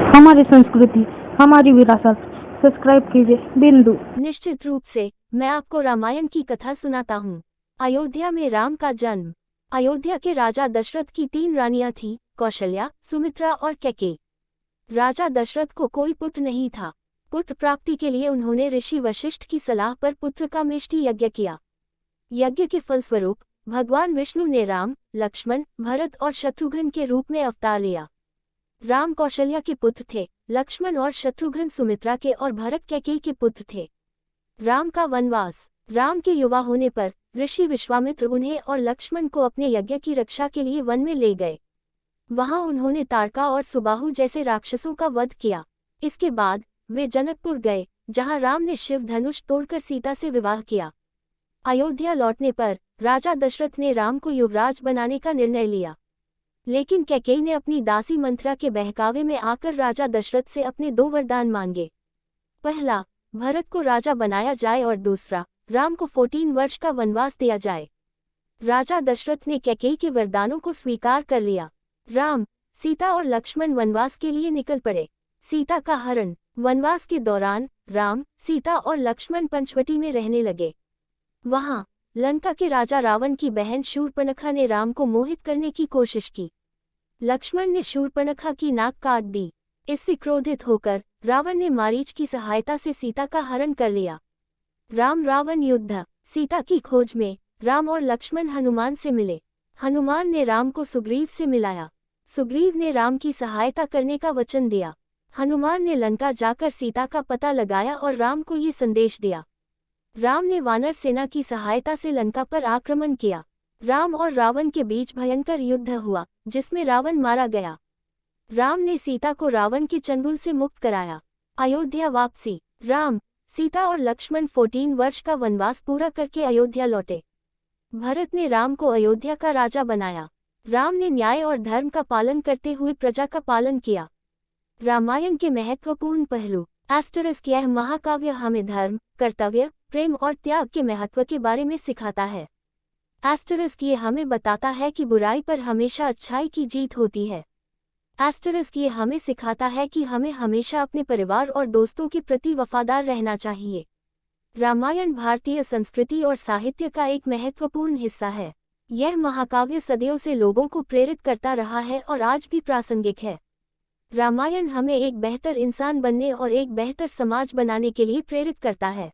हमारी संस्कृति, हमारी विरासत। सब्सक्राइब कीजिए बिंदु। निश्चित रूप से मैं आपको रामायण की कथा सुनाता हूँ। अयोध्या में राम का जन्म। अयोध्या के राजा दशरथ की 3 रानियां थीं, कौशल्या, सुमित्रा और कैकेयी। राजा दशरथ को कोई पुत्र नहीं था। पुत्र प्राप्ति के लिए उन्होंने ऋषि वशिष्ठ की सलाह पर पुत्र का मेष्टि यज्ञ किया। यज्ञ के फलस्वरूप भगवान विष्णु ने राम, लक्ष्मण, भरत और शत्रुघ्न के रूप में अवतार लिया। राम कौशल्या के पुत्र थे, लक्ष्मण और शत्रुघ्न सुमित्रा के और भरत कैकेयी के पुत्र थे। राम का वनवास। राम के युवा होने पर ऋषि विश्वामित्र उन्हें और लक्ष्मण को अपने यज्ञ की रक्षा के लिए वन में ले गए। वहां उन्होंने ताड़का और सुबाहु जैसे राक्षसों का वध किया। इसके बाद वे जनकपुर गए, जहां राम ने शिव धनुष तोड़कर सीता से विवाह किया। अयोध्या लौटने पर राजा दशरथ ने राम को युवराज बनाने का निर्णय लिया, लेकिन कैकेयी ने अपनी दासी मंथरा के बहकावे में आकर राजा दशरथ से अपने 2 वरदान मांगे। पहला, भरत को राजा बनाया जाए और दूसरा, राम को 14 वर्ष का वनवास दिया जाए। राजा दशरथ ने कैकेयी के वरदानों को स्वीकार कर लिया। राम, सीता और लक्ष्मण वनवास के लिए निकल पड़े। सीता का हरण। वनवास के दौरान राम, सीता और लक्ष्मण पंचवटी में रहने लगे। वहां लंका के राजा रावण की बहन शूर्पणखा ने राम को मोहित करने की कोशिश की। लक्ष्मण ने शूर्पणखा की नाक काट दी। इससे क्रोधित होकर रावण ने मारीच की सहायता से सीता का हरण कर लिया। राम रावण युद्ध। सीता की खोज में राम और लक्ष्मण हनुमान से मिले। हनुमान ने राम को सुग्रीव से मिलाया। सुग्रीव ने राम की सहायता करने का वचन दिया। हनुमान ने लंका जाकर सीता का पता लगाया और राम को ये संदेश दिया। राम ने वानर सेना की सहायता से लंका पर आक्रमण किया। राम और रावण के बीच भयंकर युद्ध हुआ, जिसमें रावण मारा गया। राम ने सीता को रावण के चंगुल से मुक्त कराया। अयोध्या वापसी। राम, सीता और लक्ष्मण 14 वर्ष का वनवास पूरा करके अयोध्या लौटे। भरत ने राम को अयोध्या का राजा बनाया। राम ने न्याय और धर्म का पालन करते हुए प्रजा का पालन किया। रामायण के महत्वपूर्ण पहलू। यह महाकाव्य हमें धर्म, कर्तव्य, प्रेम और त्याग के महत्व के बारे में सिखाता है। ये हमें बताता है कि बुराई पर हमेशा अच्छाई की जीत होती है। ये हमें सिखाता है कि हमें हमेशा अपने परिवार और दोस्तों के प्रति वफादार रहना चाहिए। रामायण भारतीय संस्कृति और साहित्य का एक महत्वपूर्ण हिस्सा है। यह महाकाव्य सदियों से लोगों को प्रेरित करता रहा है और आज भी प्रासंगिक है। रामायण हमें एक बेहतर इंसान बनने और एक बेहतर समाज बनाने के लिए प्रेरित करता है।